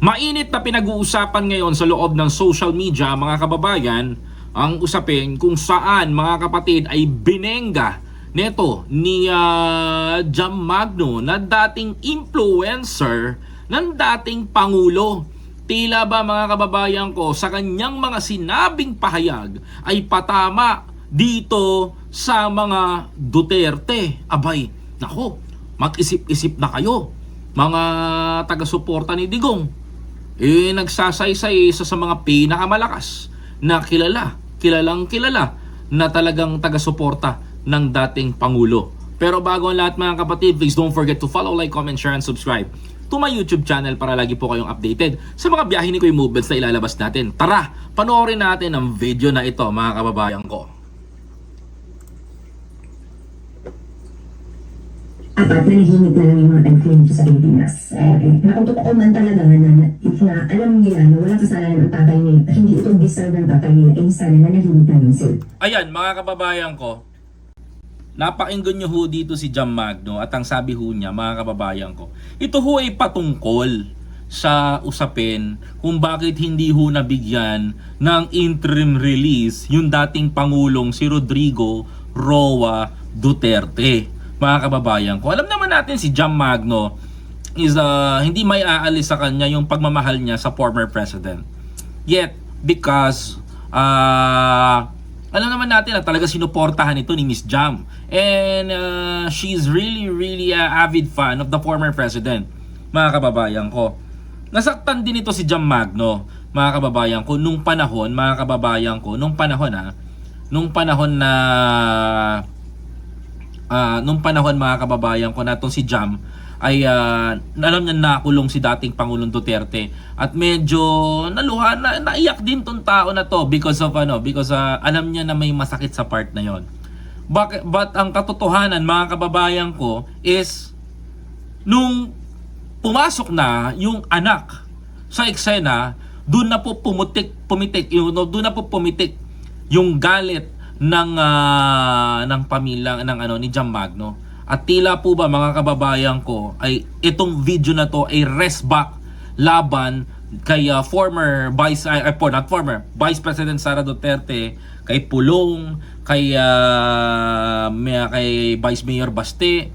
Mainit na pinag-uusapan ngayon sa loob ng social media, mga kababayan, ang usapin kung saan, mga kapatid, ay binengga neto ni Jam Magno na dating influencer ng dating Pangulo. Tila ba, mga kababayan ko, sa kanyang mga sinabing pahayag ay patama dito sa mga Duterte. Abay, nako, mag-isip-isip na kayo, mga taga-suporta ni Digong. Nagsasaysay isa sa mga pinakamalakas na kilalang kilala na talagang taga-suporta ng dating Pangulo. Pero bago ang lahat, mga kapatid, please don't forget to follow, like, comment, share, and subscribe to my YouTube channel para lagi po kayong updated sa mga biyahe ni Kuya Movements na ilalabas natin. Tara, panoorin natin ang video na ito, mga kababayan ko. Apat na nahimik na lang yung mga tagpilin sa Pilipinas. Na kung totoo man talaga na if na alam nila na wala kasalanan ang tatay niya, hindi ito deserve ng tatay nila, sana na nahimik na lang sila. Ayan, mga kababayan ko, napakinggan nyo ho dito si Jam Magno at ang sabi ho niya, mga kababayan ko, ito ho ay patungkol sa usapin kung bakit hindi ho nabigyan ng interim release yung dating Pangulong si Rodrigo Roa Duterte. Mga kababayan ko, alam naman natin si Jam Magno is hindi may aalis sa kanya yung pagmamahal niya sa former president. Yet, because alam naman natin na talaga sinuportahan ito ni Miss Jam. And she's really avid fan of the former president. Mga kababayan ko, nasaktan din ito si Jam Magno, mga kababayan ko, nung panahon, mga kababayan ko, nung panahon mga kababayan ko, na itong si Jam ay alam niya nakulong si dating Pangulong Duterte at medyo naiyak din tong tao na to because alam niya na may masakit sa part na yon. But ang katotohanan, mga kababayan ko, is nung pumasok na yung anak sa eksena, doon na po pumitik yung galit ng pamilya ni Jam Magno. At tila po ba, mga kababayan ko, ay itong video na to ay resback laban kay Vice President Sara Duterte, kay Pulong, kay Vice Mayor Baste,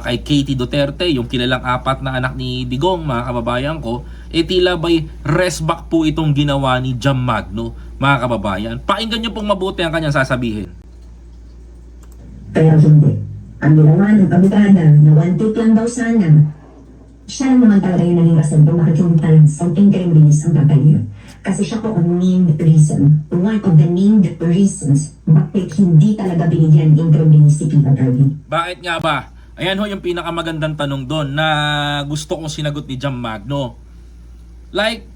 kay Katie Duterte, yung kilalang apat na anak ni Digong, mga kababayan ko. Tila ba'y resback po itong ginawa ni Jam Magno, mga kababayan. Pakinggan nyo pong mabuti ang kanyang sasabihin. Kaya hindi. Ang ginawa ng kabigada na one take lang daw sana, siya naman talaga yung naging rason kung bakit yung talents ang interim release ang tatay niya. Kasi siya po ang main reason, one of the main reasons bakit hindi talaga binigyan interim release si Peter Irving. Bakit nga ba? Ayan ho yung pinakamagandang tanong doon na gusto kong sinagot ni Jam Magno. Like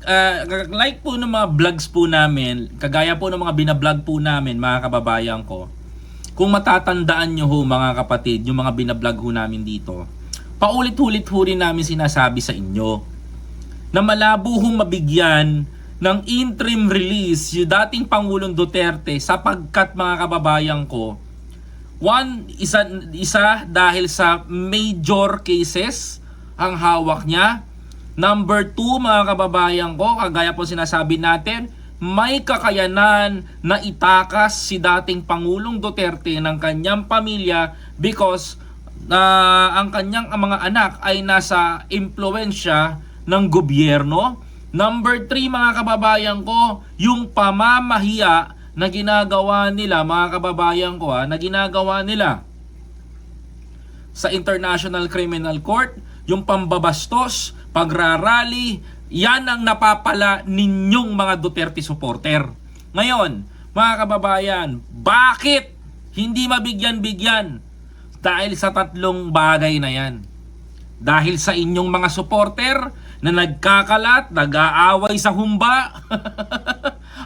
po ng mga vlogs po namin, kagaya po ng mga binablog po namin, mga kababayan ko, kung matatandaan nyo ho, mga kapatid, yung mga binablog ho namin dito, paulit-ulit ho rin namin sinasabi sa inyo na malabo hong mabigyan ng interim release yung dating Pangulong Duterte sapagkat, mga kababayan ko, isa dahil sa major cases ang hawak niya. Number 2, mga kababayan ko, kagaya po sinasabi natin, may kakayanan na itakas si dating Pangulong Duterte ng kanyang pamilya because ang kanyang mga anak ay nasa impluwensya ng gobyerno. Number 3, mga kababayan ko, yung pamamahiya na ginagawa nila, mga kababayan ko, na ginagawa nila sa International Criminal Court, yung pambabastos, pagrarally, yan ang napapala ninyong mga Duterte supporter. Ngayon, mga kababayan, bakit hindi mabigyan-bigyan? Dahil sa tatlong bagay na yan. Dahil sa inyong mga supporter na nagkakalat, nag-aaway sa humba.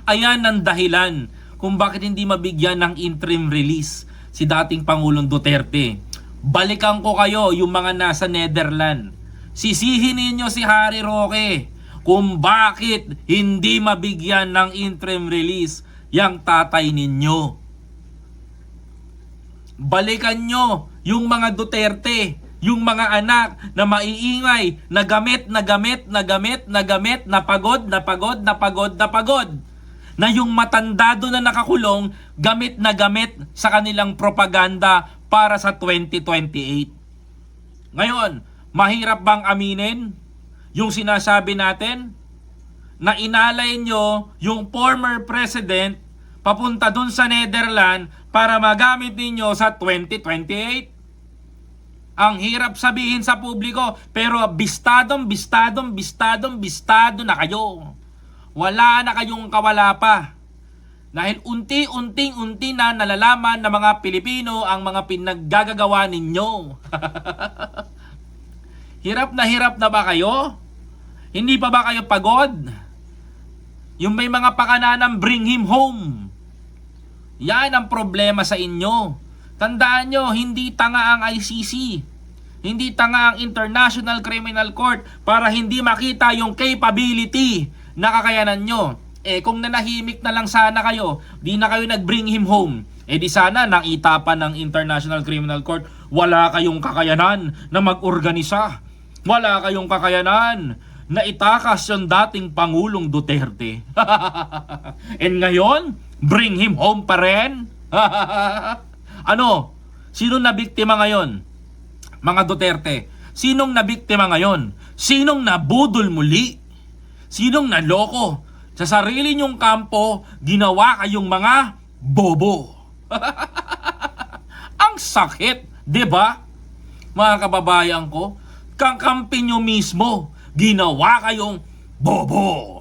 Ayan ang dahilan kung bakit hindi mabigyan ng interim release si dating Pangulong Duterte. Balikan ko kayo, yung mga nasa Netherlands. Sisihin ninyo si Harry Roque kung bakit hindi mabigyan ng interim release yang tatay ninyo. Balikan nyo yung mga Duterte, yung mga anak na maiingay, na gamit, na pagod, na yung matanda doon na nakakulong, gamit sa kanilang propaganda para sa 2028. Ngayon, mahirap bang aminin yung sinasabi natin na inalay nyo yung former president papunta dun sa Netherlands para magamit ninyo sa 2028? Ang hirap sabihin sa publiko, pero bistado na kayo. Wala na kayong kawala pa. Dahil unti na nalalaman ng mga Pilipino ang mga pinaggagawa ninyo. Hirap na ba kayo? Hindi pa ba kayo pagod? Yung may mga pakananang bring him home. Yan ang problema sa inyo. Tandaan nyo, hindi tanga ang ICC. Hindi tanga ang International Criminal Court para hindi makita yung capability na kakayanan nyo. Kung nanahimik na lang sana kayo, di na kayo nag-bring him home. Di sana nakita pa ng International Criminal Court, wala kayong kakayanan na mag-organisa. Wala kayong kakayanan na itakas yung dating Pangulong Duterte. And ngayon, bring him home pa rin? Ano? Sinong nabiktima ngayon? Mga Duterte. Sinong nabiktima ngayon? Sinong nabudol muli? Sinong naloko? Sa sarili nyong kampo, ginawa kayong mga bobo. Ang sakit, 'di ba? Mga kababayan ko, kakampi nyo mismo, ginawa kayong bobo.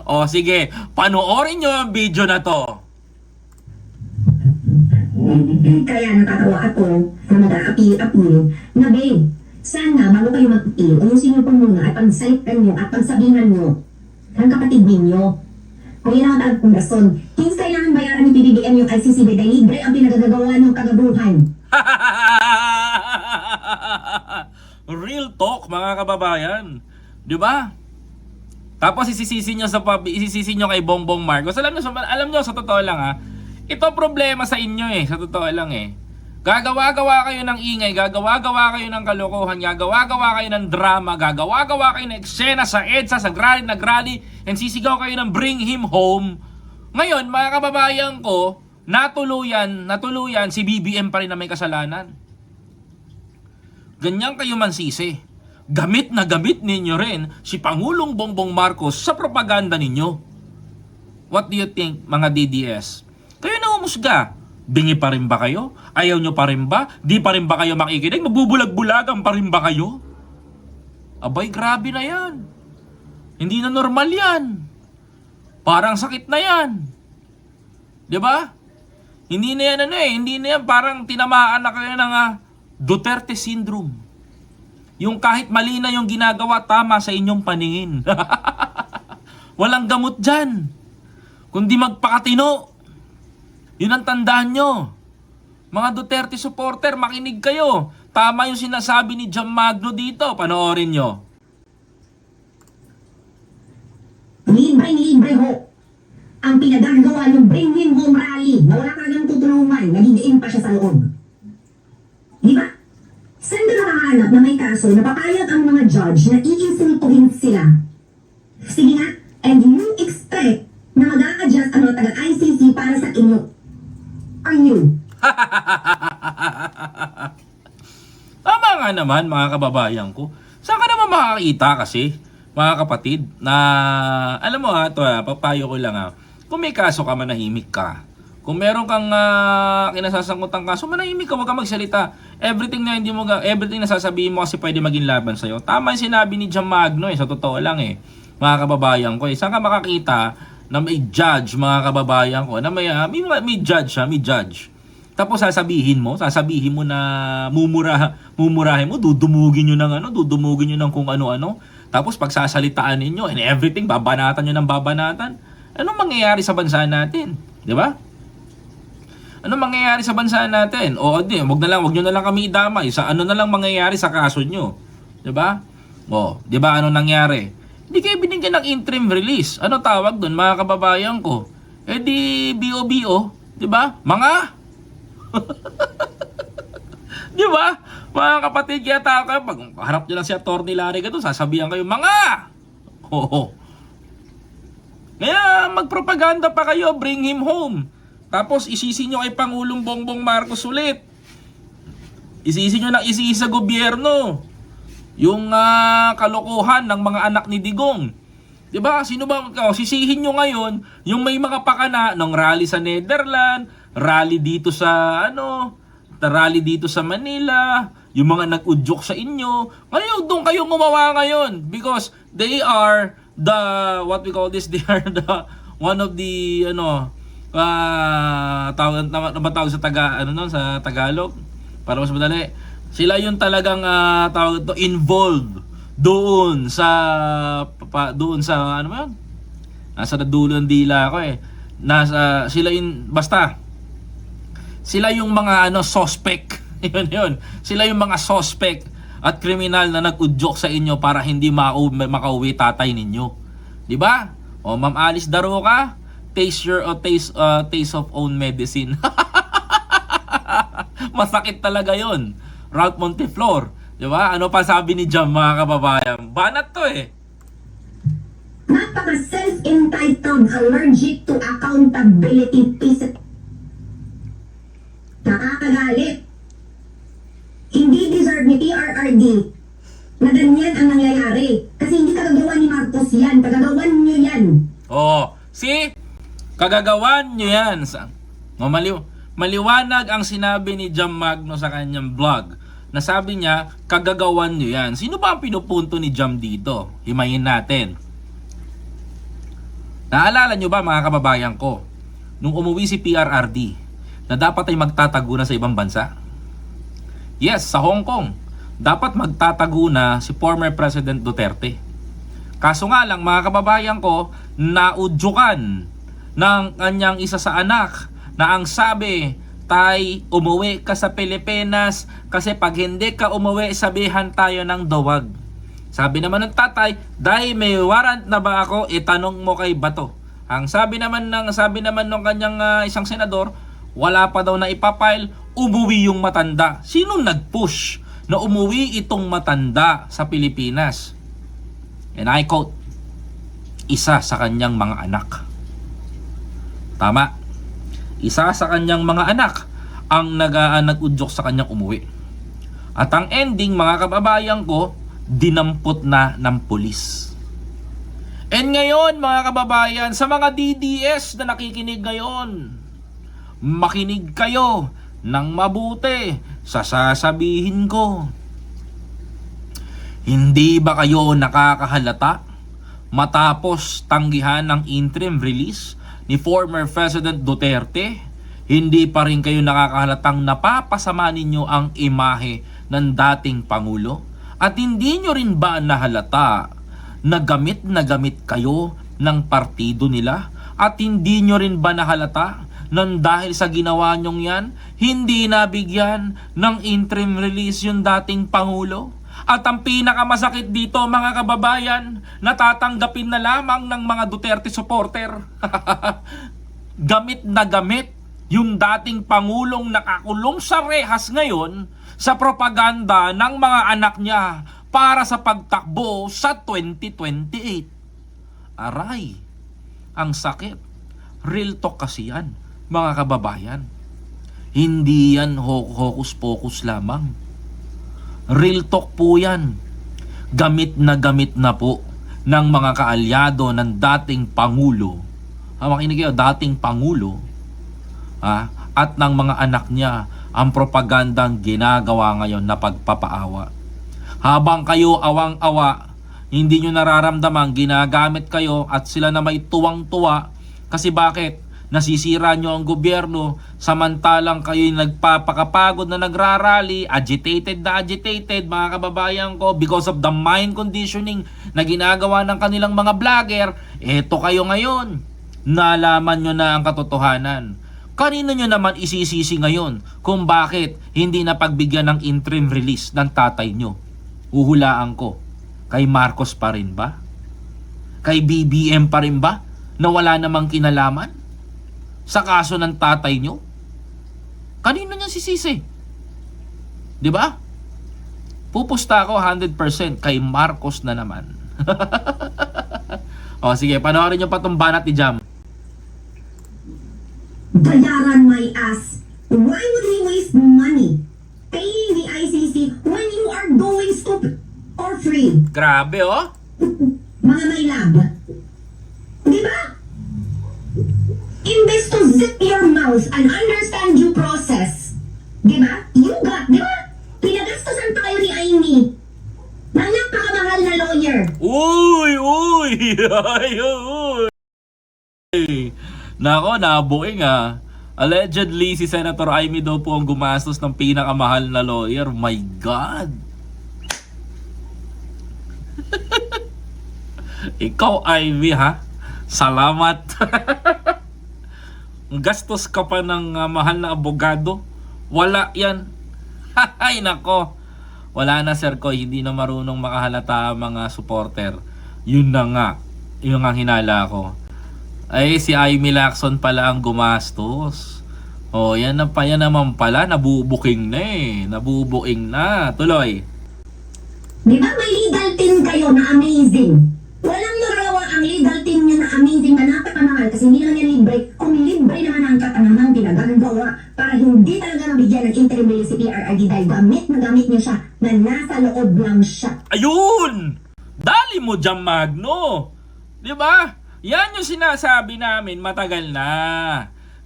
O sige, panoorin nyo ang video na to. Kaya natatawa ako na mag-aapil-apil na babe, sana bago kayo mag-apil, ayusin nyo po muna at pansalitan nyo at pansabihan nyo ang kapatid ninyo. Kung yun ang kong rason, kings kailangan bayaran ni PBBM yung ICC dahil libre ang pinagagagawa ng kagabuhan. Real talk, mga kababayan. 'Di ba? Tapos isisisi nyo kay Bongbong Marcos. Alam nyo sa totoo lang ito problema sa inyo sa totoo lang Gagawa-gawa kayo ng ingay, gagawa-gawa kayo ng kalokohan, gagawa-gawa kayo ng drama, gagawa-gawa kayo ng eksena sa EDSA, sa nag-rally, and sisigaw kayo ng bring him home. Ngayon, mga kababayan ko, natuluyan, si BBM pa rin na may kasalanan. Ganyan kayo mansisi. Gamit ninyo rin si Pangulong Bongbong Marcos sa propaganda ninyo. What do you think, mga DDS? Kayo na humusga. Bingi pa rin ba kayo? Ayaw nyo pa rin ba? Di pa rin ba kayo makikinig? Magbubulag-bulagan pa rin ba kayo? Abay, grabe na yan. Hindi na normal yan. Parang sakit na yan. 'Di ba? Hindi na yan hindi na yan parang tinamaan na kayo ng Duterte syndrome. Yung kahit mali na yung ginagawa, tama sa inyong paningin. Walang gamot dyan. Kundi magpakatino. Yun ang tandaan nyo. Mga Duterte supporter, makinig kayo. Tama yung sinasabi ni Jam Magno dito. Panoorin nyo. Libre ho ang pinagagawa ng Bring Him Home rally na wala talagang tutulungan, nagigiin pa siya sa loob. Di ba? Saan ka nakahanap na may kaso na papayag ang mga judge na iinsultuhin sila? Sige nga, and you expect na mag-a-adjust ang mga taga-ICC para sa inyo. Are you? Tama nga naman, mga kababayan ko. Saan ka naman makakita kasi, mga kapatid, na alam mo papayo ko lang kung may kaso ka, manahimik ka. Kung meron kang kinasasangkutang kaso, manahimik ka, huwag ka magsalita. Everything na sasabihin mo kasi pwede maging laban sa'yo. Tama yung sinabi ni Jam Magno sa totoo lang mga kababayan ko. Saan ka makakita na may judge, mga kababayan ko, na may judge may judge. Tapos sasabihin mo na mumurahin mo, dudumugin nyo ng kung ano-ano. Tapos pagsasalitaan ninyo and everything, babanatan nyo ng babanatan. Anong mangyayari sa bansa natin? 'Di ba? Anong mangyayari sa bansa natin? Wag nyo na lang kami idamay sa ano na lang mangyayari sa kaso nyo. 'Di ba? 'di ba ano nangyari? Hindi kayo binigyan ng interim release. Ano tawag doon, mga kababayan ko? Di BOBO, 'di ba? Mga Di ba? Mga kapatid, kaya tayo kayo, pag harap nyo lang si Atty. Larry Gato, sasabihan kayo, mga! Oo. Kaya magpropaganda pa kayo, bring him home. Tapos isisi nyo kay Pangulong Bongbong Marcos ulit. Isisi nyo ng isisi sa gobyerno. Yung kalokohan ng mga anak ni Digong. Diba? Sino ba? Sisihin nyo ngayon yung may mga pakana ng rally sa Netherlands, rally dito sa rally dito sa Manila, yung mga nag-udyok sa inyo. Ngayon, doon kayo gumawa ngayon because they are the, what we call this, they are the, one of the, tawag sa sa Tagalog, para mas madali. Sila yung talagang, tawag to, involved doon sa, ano mo yun? Nasa dulo ng dila ko eh. Sila yung, basta, sila yung mga suspect. Yun. Sila yung mga suspect at kriminal na nag-udyok sa inyo para hindi makauwi tatay ninyo. 'Di ba? O Ma'am Alice Daroca, taste of own medicine. Masakit talaga 'yon. Ralph Monteflor, 'di ba? Ano pa sabi ni Jam, mga kababayan? Banat 'to eh. Napaka self-entitled, allergic to accountability, piece. Nakakagalit. Hindi deserve ni PRRD na ganyan ang nangyayari. Kasi hindi kagagawa ni Marcos yan. Kagagawan nyo yan. Oh, see? Kagagawan nyo yan. Maliwanag ang sinabi ni Jam Magno sa kanyang vlog. Na sabi niya, kagagawan nyo yan. Sino ba ang pinupunto ni Jam dito? Himayin natin. Naalala nyo ba, mga kababayan ko, nung umuwi si PRRD, na dapat ay magtatago na sa ibang bansa? Yes, sa Hong Kong. Dapat magtatago na si former President Duterte. Kaso nga lang, mga kababayan ko, naudyukan ng kanyang isa sa anak na ang sabi, tay, umuwi ka sa Pilipinas kasi pag hindi ka umuwi, sabihan tayo ng dawag. Sabi naman ng tatay, day, may warrant na ba ako? Itanong mo kay Bato. Ang sabi naman ng kanyang isang senador, wala pa daw na ipapile, umuwi yung matanda. Sino nag-push na umuwi itong matanda sa Pilipinas? And I quote, isa sa kanyang mga anak. Tama. Isa sa kanyang mga anak ang nag-udyok sa kanyang umuwi. At ang ending, mga kababayan ko, dinampot na ng pulis. And ngayon, mga kababayan, sa mga DDS na nakikinig ngayon, makinig kayo ng mabuti sa sasabihin ko. Hindi ba kayo nakakahalata matapos tanggihan ng interim release ni former President Duterte? Hindi pa rin kayo nakakahalatang napapasama ninyo ang imahe ng dating Pangulo? At hindi nyo rin ba nahalata na gamit kayo ng partido nila? At hindi nyo rin ba nahalata nang dahil sa ginawa nyong yan, hindi nabigyan ng interim release yung dating Pangulo? At ang pinakamasakit dito, mga kababayan, natatanggapin na lamang ng mga Duterte supporter. Gamit na gamit yung dating Pangulong nakakulong sa rehas ngayon sa propaganda ng mga anak niya para sa pagtakbo sa 2028. Aray, ang sakit. Real talk kasi yan, mga kababayan. Hindi yan hocus-pocus lamang. Real talk po yan. Gamit na po ng mga kaalyado ng dating Pangulo. Makinig kayo, dating Pangulo. At ng mga anak niya ang propagandang ginagawa ngayon na pagpapaawa. Habang kayo awang-awa, hindi nyo nararamdaman, ginagamit kayo at sila na may tuwang-tuwa. Kasi bakit? Nasisira nyo ang gobyerno samantalang kayo'y nagpapakapagod na nagrarally, agitated, mga kababayan ko, because of the mind conditioning na ginagawa ng kanilang mga vlogger. Eto kayo ngayon, nalaman nyo na ang katotohanan. Kanino nyo naman isisisi ngayon kung bakit hindi napagbigyan ng interim release ng tatay nyo? Uhulaan ko, kay Marcos pa rin ba? Kay BBM pa rin ba na wala namang kinalaman sa kaso ng tatay nyo? Kanino niya sisisi? 'Di ba? Pupusta ako 100% kay Marcos na naman. O sige, panoorin nyo pa tong banat ni Jam. Bayaran my ass. Why would we waste money paying the ICC when you are going stupid or free? Grabe oh. Mga may lab. Di ba? Imbes to zip your mouth and understand due process. Di ba? Di ba? Pinagastusan pa kayo ni Amy. Ng napakamahal na lawyer. Uy! Ay, uy! Nako, nabuing ah. Allegedly, si Senator Amy daw po ang gumastos ng pinakamahal na lawyer. My God! Ikaw, Amy, ha? Salamat. Gastos ka pa ng mahal na abogado? Wala yan. Ay, nako. Wala na, Sir Koy. Hindi na marunong makahalata ang mga supporter. Yun na nga. Yun ang hinala ko. Ay, si Amy Lacson pala ang gumastos. O, yan naman pala. Nabubuking na eh. Nabubuking na. Tuloy. Di ba may legal team kayo na amazing? Walang narawa ang legal team niya na amazing na napakamahal kasi hindi naman yan libre. Kung libre naman ang katanamang ginagawa para hindi talaga mabigyan ng interim release si PRRD dahil gamit na gamit niya siya na nasa loob lang siya. Ayun! Dali mo dyan, Magno. Di ba? Yan yung sinasabi namin matagal na.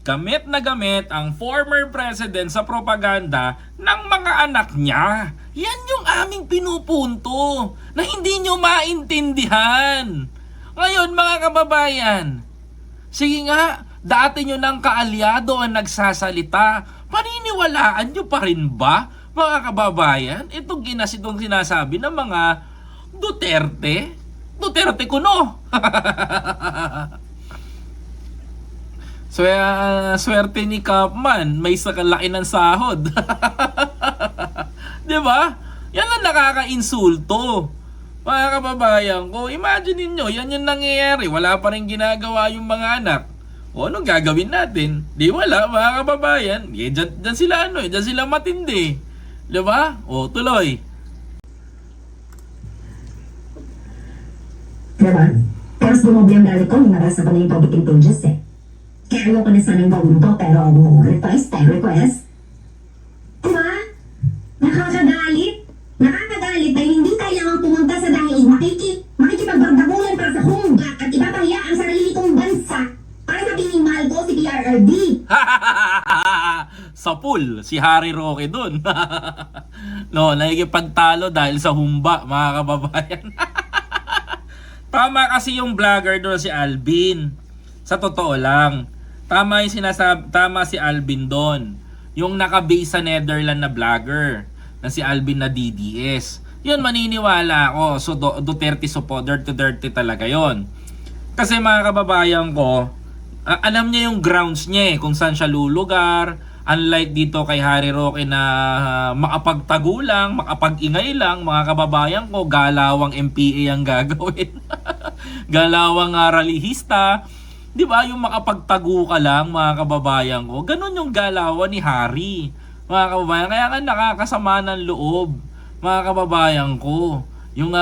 Gamit na gamit ang former president sa propaganda ng mga anak niya. Yan yung aming pinupunto na hindi nyo maintindihan. Ngayon mga kababayan, sige nga, dati nyo ng kaalyado ang nagsasalita. Paniniwalaan nyo pa rin ba, mga kababayan? Itong sinasabi ng mga Duterte. Duterte kuno. Swerte ni Kapman, may sakalaki ng sahod. 'Di ba? Yan ang nakaka-insulto. Mga kababayan ko, imagine niyo, yan yung nangyayari. Wala pa rin ginagawa yung mga anak. O anong gagawin natin? Di wala, mga kababayan. Diyan sila diyan sila matindi. 'Di ba? O tuloy. Diba? Tapos dumoble ang galit ko, nabasa ko na yung public pages eh. Kaya ayoko na sanang gawin to, pero request. Diba? Nakakagalit. Nakakagalit dahil hindi kailangang pumunta sa dahil makikipagbardagulan para sa humbak at ipapahiya ang sarili kong bansa para sabihin mahal ko si PRRD. Sa pool, si Harry Roque dun. No, nakikipagtalo dahil sa humba, mga kababayan. Tama kasi yung vlogger doon si Alvin. Sa totoo lang. Tama si Alvin doon. Yung naka-base sa Netherlands na vlogger na si Alvin na DDS. Yun, maniniwala ako. So Duterte supporter, Duterte talaga yon. Kasi mga kababayan ko, alam niya yung grounds niya eh, kung saan siya lulugar. Unlike dito kay Harry Roque na makapagtago lang, makapag-ingay lang, mga kababayan ko, galawang MPA ang gagawin. Galawang rallyista. Di ba yung makapagtago ka lang, mga kababayan ko? Ganun yung galawan ni Harry. Mga kababayan, kaya nga nakakasama ng loob, mga kababayan ko. Yung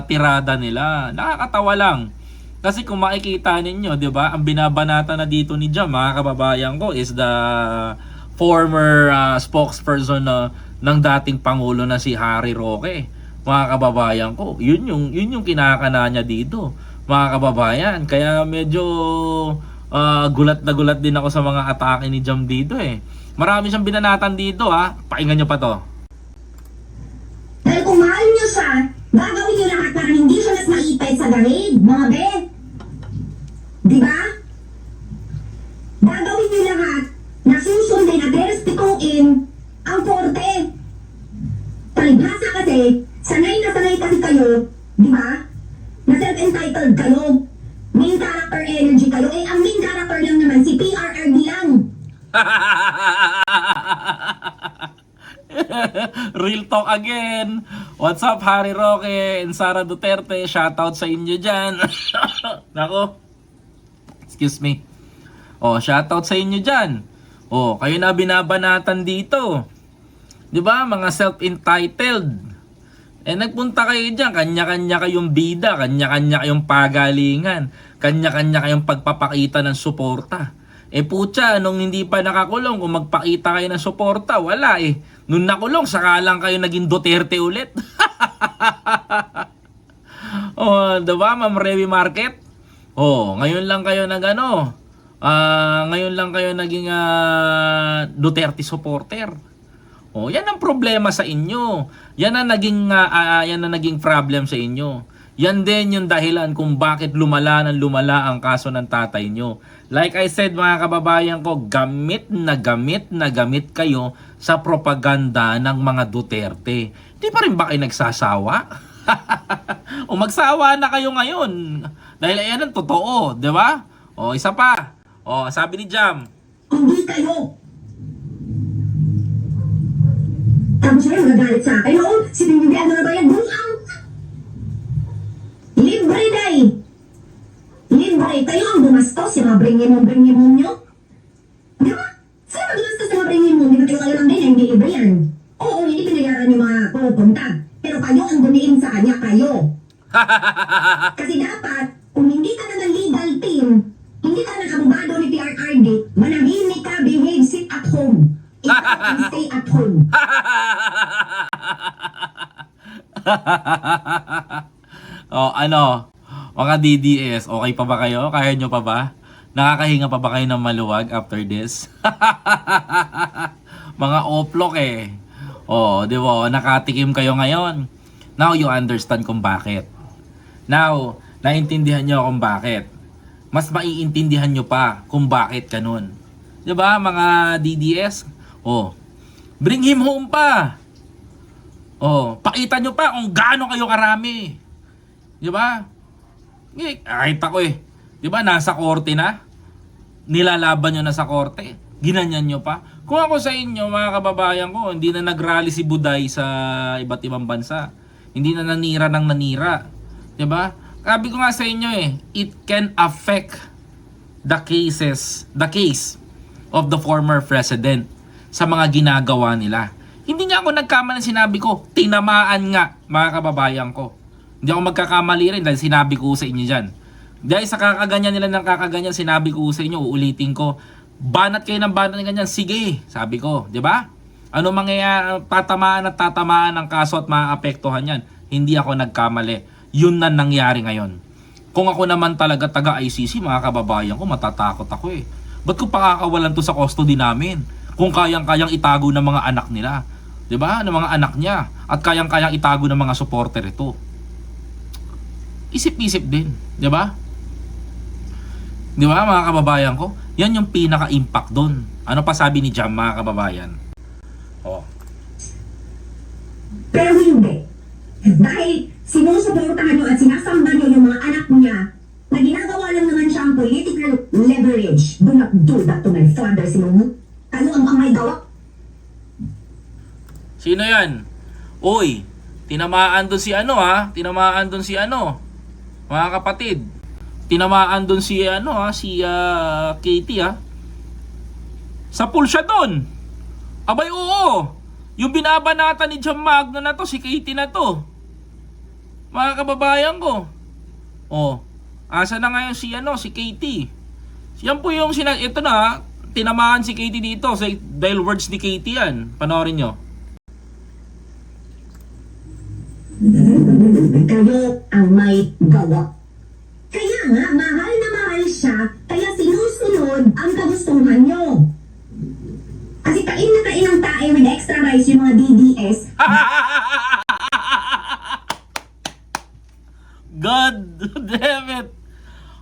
tirada nila, nakakatawa lang. Kasi kung makikita ninyo, 'di ba? Ang binabanata na dito ni Jam, mga kababayan ko, is the former spokesperson ng dating pangulo na si Harry Roque. Mga kababayan ko, yun yung kinakana niya dito, mga kababayan. Kaya medyo gulat na gulat din ako sa mga atake ni Jam dito eh. Marami siyang binanatan dito ha. Pakinggan niyo pa to. Dahil kung mahal niyo siya, gagawin niyo lahat para hindi siya mas maipit sa daig, mga be. Diba? Gagawin niyo lahat na susundin at respetuin ang korte. Palibhasa kasi, sanay na sanay kasi kayo, diba? Na self-entitled kayo. Main character energy kayo. Eh, ang main character lang naman, si PRRD lang. Real talk again. What's up, Harry Roque and Sara Duterte? Shoutout sa inyo dyan. Nako. Excuse me. Oh, shoutout sa inyo dyan. Oh, kayo na binabanatan dito. 'Di ba? Mga self-entitled. Nagpunta kayo diyan, kanya-kanya kayong bida, kanya-kanya kayong pagalingan, kanya-kanya kayong pagpapakita ng suporta. Putya, nung hindi pa nakakulong, kung magpakita kayo ng suporta, wala eh. Nung nakulong, saka lang kayo naging Duterte ulit. Diba, Ma'am Revi Market? Ngayon lang kayo ngayon lang kayo naging Duterte supporter. Yan ang problema sa inyo. Yan ang naging problem sa inyo. Yan din yung dahilan kung bakit lumala ang kaso ng tatay nyo. Like I said, mga kababayan ko, gamit na gamit kayo sa propaganda ng mga Duterte. Di pa rin ba kayo nagsasawa? Magsawa na kayo ngayon. Dahil ayan ang totoo, di ba? Isa pa. Sabi ni Jam. Hindi kayo. Tapos siya nagagalit sa akin. Sinindihan mo na ba yan? Buang! Libre day! Libre! Kayo ang gumastos. Yung mga bringin mo nyo. Di ba? Saan ang gumastos sa mga bringin mo? Di ba kayo lang din? Hindi libre yan. Oo, hindi pinayaran yung mga pupunta. Pero kayo ang gumiin sa kanya. Kayo. Kasi dapat, kung hindi ka na ng legal team, hindi ka na kabubado ni PRRD, manahimik ka, behave, sit at home. Ikaw can stay at home. Mga DDS, okay pa ba kayo? Kaya nyo pa ba? Nakakahinga pa ba kayo ng maluwag after this? Mga oplok eh. Di ba? Nakatikim kayo ngayon. Now you understand kung bakit. Now, naintindihan nyo kung bakit. Mas maiintindihan nyo pa kung bakit ganun. Di ba, mga DDS? Bring him home pa. Pakita nyo pa kung gaano kayo karami. Di ba? Kahit ako eh. Di ba, nasa korte na? Nilalaban nyo na sa korte. Ginanyan nyo pa. Kung ako sa inyo, mga kababayan ko, hindi na nagrally si Buday sa iba't ibang bansa. Hindi na nanira ng nanira. Di ba? Sabi ko nga sa inyo it can affect the case of the former president sa mga ginagawa nila. Hindi nga ako nagkamali, sinabi ko, tinamaan nga, mga kababayan ko. Hindi ako magkakamali rin dahil sinabi ko sa inyo dyan. Dahil sa kakaganyan nila ng kakaganyan, sinabi ko sa inyo, uulitin ko, banat kayo ng banat ng ganyan, sige, sabi ko, di ba? Ano mangyayari, tatamaan ng kaso at maapektuhan yan. Hindi ako nagkamali. Yun na nangyari ngayon. Kung ako naman talaga taga-ICC, mga kababayan ko, matatakot ako eh. Ba't ko pakakawalan to sa custody namin? Kung kayang-kayang itago ng mga anak nila. Diba? Ng mga anak niya. At kayang-kayang itago ng mga supporter ito. Isip-isip din. Diba? Diba, mga kababayan ko? Yan yung pinaka-impact doon. Ano pa sabi ni Jam, mga kababayan? Pero hindi. Dahil sinusuportahan nyo at sinasamba nyo yung mga anak niya na ginagawa lang naman siya ang political leverage. Do not do that to my father, Simon. Kayo ang may gawa. Sino yan? Uy, tinamaan doon si Tinamaan doon si mga kapatid. Tinamaan doon si Katie Sa pool siya doon. Abay, oo. Yung binabanatan ni Jam Magno na to, si Katie na to. Mga kababayan ko. Asa na ngayon si Katie? Yan po yung tinamaan si Katie dito dahil words ni Katie yan. Panoorin nyo. Kayo ang may gawa. Kaya nga, mahal na mahal siya, kaya sinusunod ang kagustuhan nyo. Kasi kain na kain ang tae with extra rice yung mga DDS. God damn it!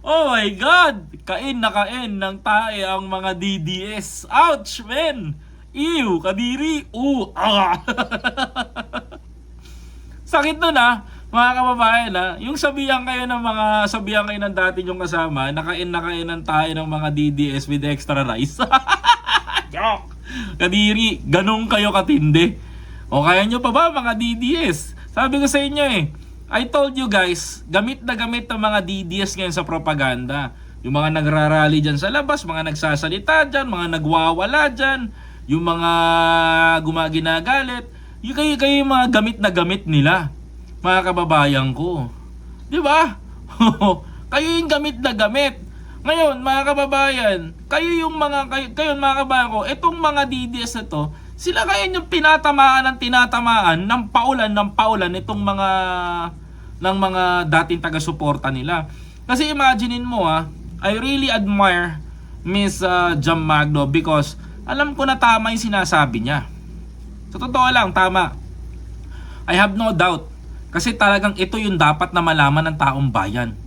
Oh my God! Kain na kain ng tae ang mga DDS. Ouch, man! Ew! Kadiri! Sakit nun mga kababayan yung sabihan kayo ng dati yung kasama, nakain na kain ng tae ng mga DDS with extra rice. Joke! Kadiri, ganun kayo katindi. O kaya nyo pa ba mga DDS? Sabi ko sa inyo I told you guys, gamit na gamit ng mga DDS ngayon sa propaganda. Yung mga nagrarally dyan sa labas, mga nagsasalita dyan, mga nagwawala dyan, yung mga ginagalit, kayo yung mga gamit na gamit nila, mga kababayan ko. Di ba? Kayo yung gamit na gamit. Ngayon, mga kababayan, kayo mga kababayan ko, itong mga DDS na to, sila kaya yung tinatamaan ng paulan itong mga dating taga-suporta nila. Kasi imaginein mo I really admire Miss Jam Magno because alam ko na tama yung sinasabi niya. Sa totoo lang, tama. I have no doubt. Kasi talagang ito yung dapat na malaman ng taong bayan.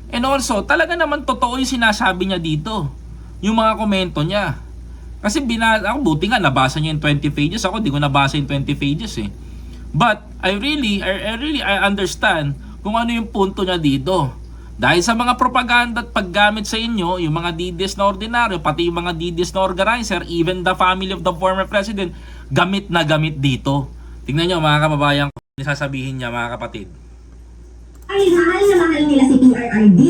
And also, talaga naman totoo yung sinasabi niya dito. Yung mga komento niya. Kasi ako buti nga nabasa niya yung 20 pages. Ako di ko nabasa yung 20 pages eh. But I really understand kung ano yung punto niya dito. Dahil sa mga propaganda at paggamit sa inyo, yung mga DDS na ordinaryo, pati yung mga DDS na organizer, even the family of the former president, gamit na gamit dito. Tingnan nyo mga kababayan ko, sasabihin niya mga kapatid. Ay, mahal na mahal nila si PRRD.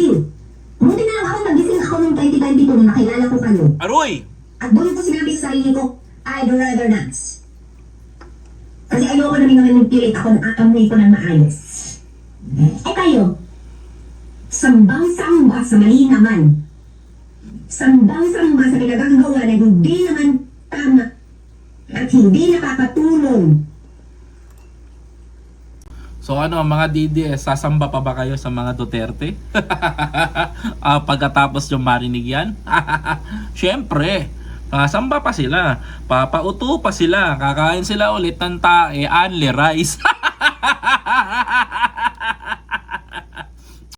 Buti na lang ako, nagising ako noong 2022 nung nakilala ko kayo. Aroy! At doon ko sinabi sa sarili ko, I'd rather not. Kasi ayoko na naman pilit ako ng amoy ko ng maayos. Eh kayo, sambang-samba sa mali naman. Sambang-samba sa pinagagawa na hindi naman tama at hindi nakakatulong. So ano mga DDS, sasamba pa ba kayo sa mga Duterte? Pagkatapos yung marinig yan? Siyempre, sasamba pa sila. Papauto pa sila. Kakain sila ulit ng tae, only rice.